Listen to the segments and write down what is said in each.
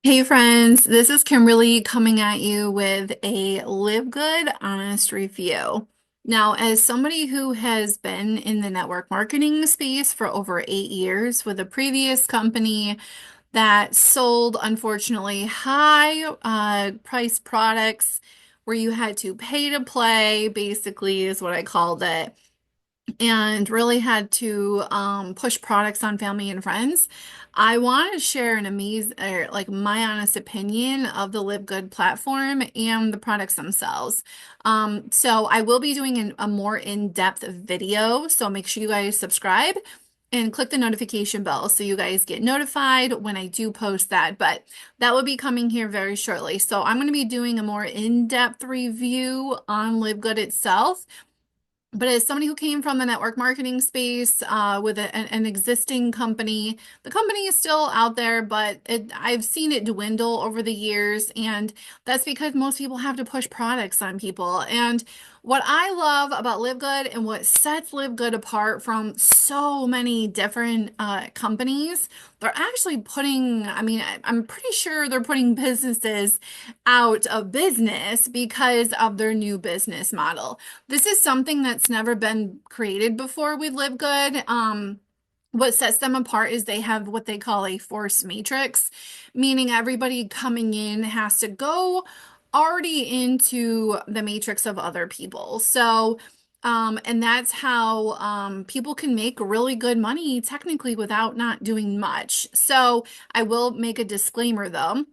Hey friends, this is Kimberly coming at you with a Livegood honest review. Now, as somebody who has been in the network marketing space for over 8 years with a previous company that sold, unfortunately, high price products where you had to pay to play, basically, is what I called it, and really had to push products on family and friends. I want to share an amazing, or like my honest opinion of the Live Good platform and the products themselves. So I will be doing a more in-depth video, so make sure you guys subscribe and click the notification bell so you guys get notified when I do post that. But that will be coming here very shortly. So I'm going to be doing a more in-depth review on Live Good itself. But as somebody who came from the network marketing space with an existing company, the company is still out there, but I've seen it dwindle over the years. And that's because most people have to push products on people. And what I love about Livegood and what sets Livegood apart from so many different companies, they're actually putting, I'm pretty sure they're putting businesses out of business because of their new business model. This is something that's never been created before with Live Good. What sets them apart is they have what they call a force matrix, meaning everybody coming in has to go already into the matrix of other people. So, and that's how people can make really good money technically without not doing much. So I will make a disclaimer though.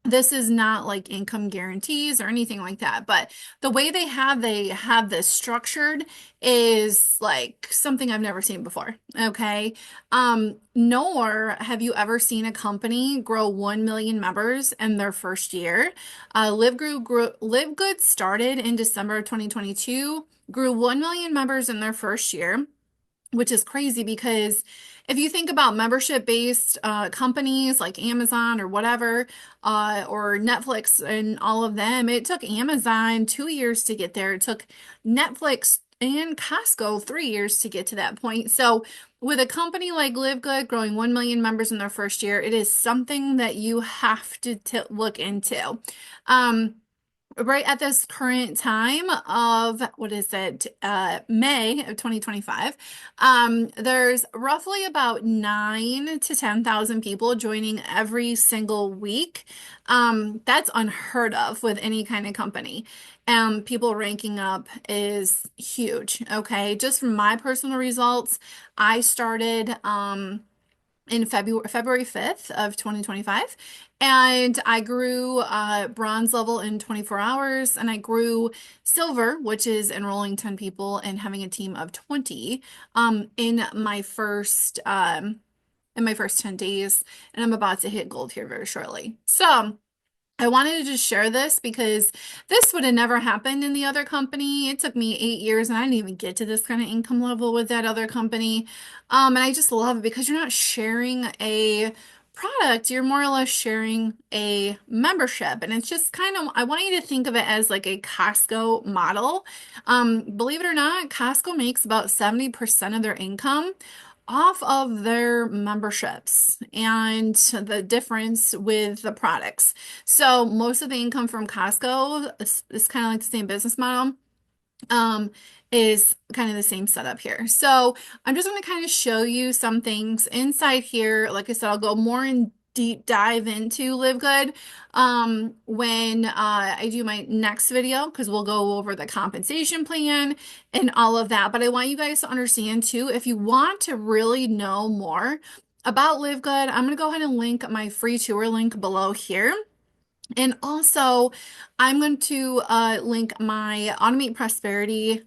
This is not like income guarantees or anything like that, but the way they have this structured is like something I've never seen before. Okay. Nor have you ever seen a company grow 1 million members in their first year. Livegood started in December of 2022, grew 1 million members in their first year, which is crazy because if you think about membership-based companies like Amazon or whatever, or Netflix and all of them, it took Amazon 2 years to get there. It took Netflix and Costco 3 years to get to that point. So with a company like Livegood growing 1 million members in their first year, it is something that you have to look into. Um, right at this current time of what is it, May of 2025, there's roughly about 9 to 10,000 people joining every single week. That's unheard of with any kind of company. People ranking up is huge. Okay, just from my personal results, I started in February 5th of 2025. And I grew bronze level in 24 hours, and I grew silver, which is enrolling 10 people and having a team of 20 in my first 10 days. And I'm about to hit gold here very shortly. So I wanted to just share this because this would have never happened in the other company. It took me 8 years and I didn't even get to this kind of income level with that other company. And I just love it because you're not sharing a product, you're more or less sharing a membership. And it's just kind of, I want you to think of it as like a Costco model. Believe it or not, Costco makes about 70% of their income off of their memberships and the difference with the products. So most of the income from Costco is kind of like the same business model. Um, is kind of the same setup here. So I'm just going to kind of show you some things inside here. Like I said, I'll go more in deep dive into Live Good when I do my next video because we'll go over the compensation plan and all of that. But I want you guys to understand too, if you want to really know more about Live Good, I'm going to go ahead and link my free tour link below here. And also, I'm going to link my Automate Prosperity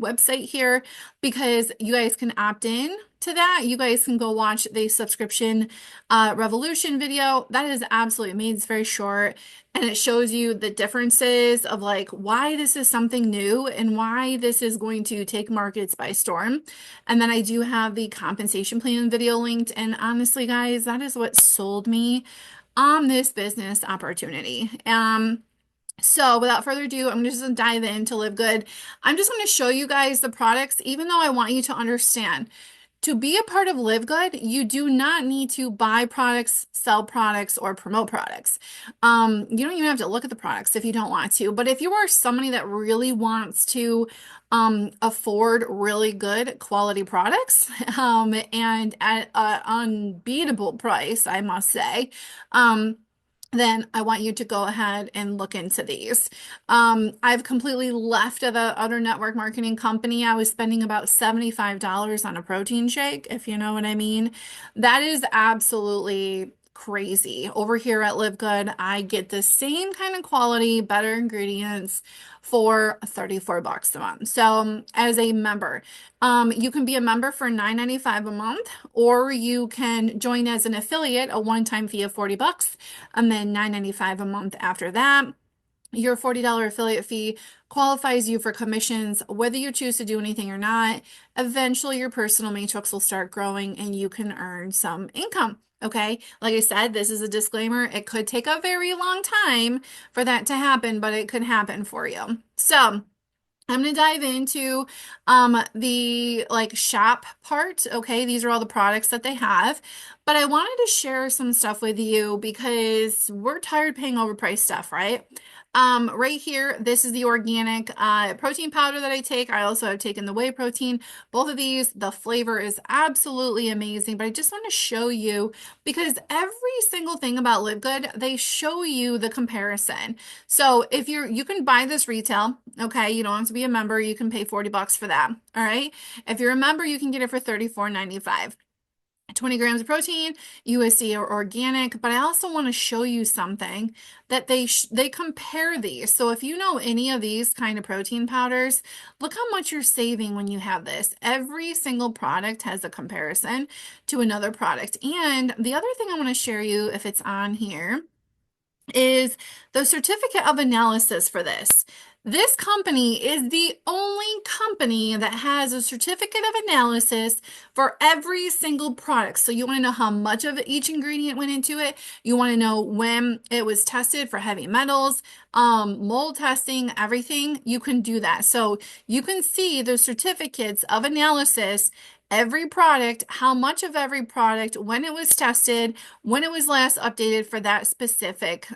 website here because you guys can opt in to that. You guys can go watch the subscription revolution video. That is absolutely amazing. It's very short and it shows you the differences of like why this is something new and why this is going to take markets by storm. And then I do have the compensation plan video linked. And honestly, guys, that is what sold me on this business opportunity. So without further ado, I'm just gonna dive into Live Good. I'm just going to show you guys the products, even though I want you to understand. To be a part of Livegood, you do not need to buy products, sell products, or promote products. You don't even have to look at the products if you don't want to. But if you are somebody that really wants to afford really good quality products and at an unbeatable price, I must say, then I want you to go ahead and look into these. I've completely left the other network marketing company. I was spending about $75 on a protein shake, if you know what I mean. That is absolutely crazy. Over here at Live Good, I get the same kind of quality, better ingredients for 34 bucks a month. So, as a member, you can be a member for $9.95 a month, or you can join as an affiliate, a one-time fee of 40 bucks, and then $9.95 a month after that. Your $40 affiliate fee qualifies you for commissions, whether you choose to do anything or not. Eventually, your personal matrix will start growing and you can earn some income. Okay. Like I said, this is a disclaimer. It could take a very long time for that to happen, but it could happen for you. So, I'm going to dive into the like shop part. Okay, these are all the products that they have, but I wanted to share some stuff with you because we're tired paying overpriced stuff, right? Right here, this is the organic protein powder that I take. I also have taken the whey protein. Both of these, the flavor is absolutely amazing, but I just want to show you because every single thing about Live Good, they show you the comparison. So if you can buy this retail, okay, you don't have to be a member, you can pay 40 bucks for that. All right. If you're a member, you can get it for $34.95. 20 grams of protein, USC or organic, but I also want to show you something that they compare these. So if you know any of these kind of protein powders, look how much you're saving when you have this. Every single product has a comparison to another product. And the other thing I want to share you, if it's on here, is the certificate of analysis for this. This company is the only company that has a certificate of analysis for every single product. So you want to know how much of each ingredient went into it. You want to know when it was tested for heavy metals, mold testing, everything. You can do that. So you can see the certificates of analysis, every product, how much of every product, when it was tested, when it was last updated for that specific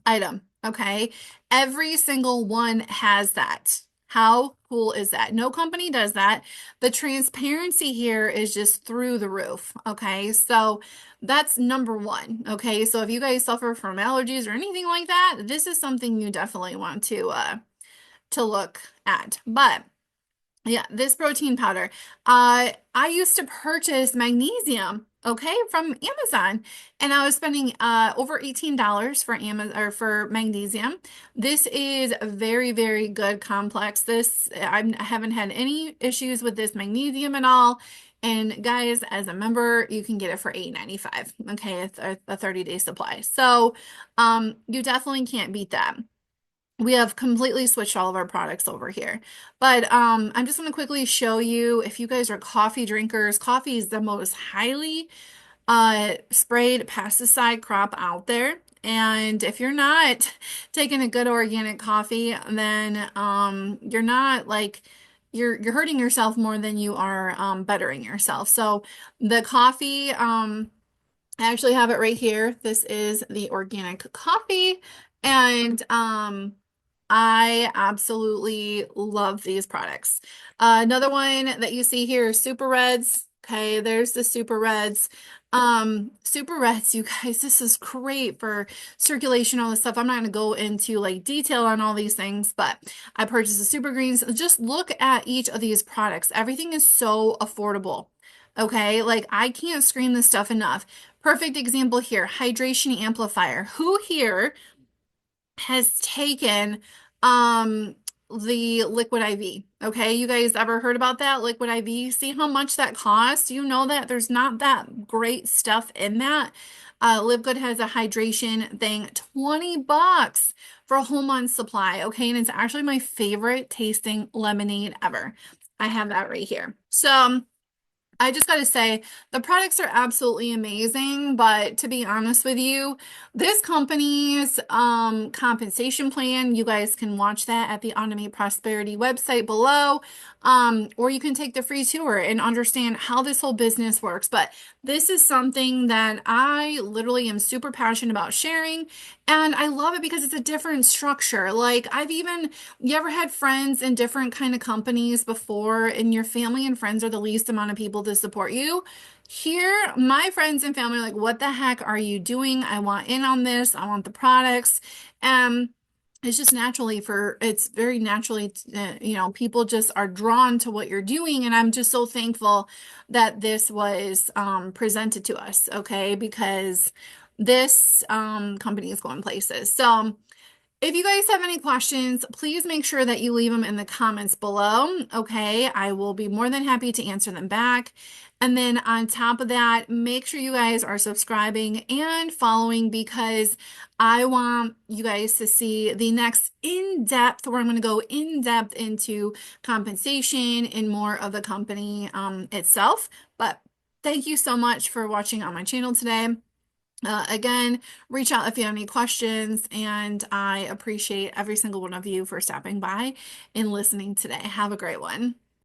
item. Okay. Every single one has that. How cool is that? No company does that. The transparency here is just through the roof. Okay. So that's number one. Okay. So if you guys suffer from allergies or anything like that, this is something you definitely want to look at. But yeah, this protein powder. I used to purchase magnesium, okay, from Amazon, and I was spending over $18 for Amazon or for magnesium. This is a very, very good complex. I haven't had any issues with this magnesium at all. And guys, as a member, you can get it for $8.95. Okay, it's a 30-day supply. So you definitely can't beat that. We have completely switched all of our products over here. But I'm just going to quickly show you if you guys are coffee drinkers, coffee is the most highly sprayed pesticide crop out there. And if you're not taking a good organic coffee, then you're not like you're hurting yourself more than you are bettering yourself. So the coffee I actually have it right here. This is the organic coffee. And I absolutely love these products. Another one that you see here is Super Reds. Okay, there's the Super Reds. Super Reds, you guys, this is great for circulation, all this stuff. I'm not going to go into like detail on all these things, but I purchased the Super Greens. Just look at each of these products. Everything is so affordable. Okay, like I can't scream this stuff enough. Perfect example here, hydration amplifier. Who here has taken um the liquid IV? Okay, you guys ever heard about that liquid IV? See how much that costs? You know that there's not that great stuff in that. Livegood has a hydration thing, 20 bucks for a whole month supply. Okay, and it's actually my favorite tasting lemonade ever. I have that right here. So I just got to say, the products are absolutely amazing, but to be honest with you, this company's compensation plan, you guys can watch that at the Automate Prosperity website below, or you can take the free tour and understand how this whole business works. But this is something that I literally am super passionate about sharing, and I love it because it's a different structure. Like you ever had friends in different kind of companies before, and your family and friends are the least amount of people to support you? Here, my friends and family are like, what the heck are you doing? I want in on this. I want the products. And it's just it's very naturally, people just are drawn to what you're doing. And I'm just so thankful that this was presented to us, okay? Because this company is going places. So, if you guys have any questions, please make sure that you leave them in the comments below. Okay, I will be more than happy to answer them back. And then on top of that, make sure you guys are subscribing and following because I want you guys to see the next in-depth, where I'm going to go in-depth into compensation and more of the company itself. But thank you so much for watching on my channel today. Again, reach out if you have any questions, and I appreciate every single one of you for stopping by and listening today. Have a great one.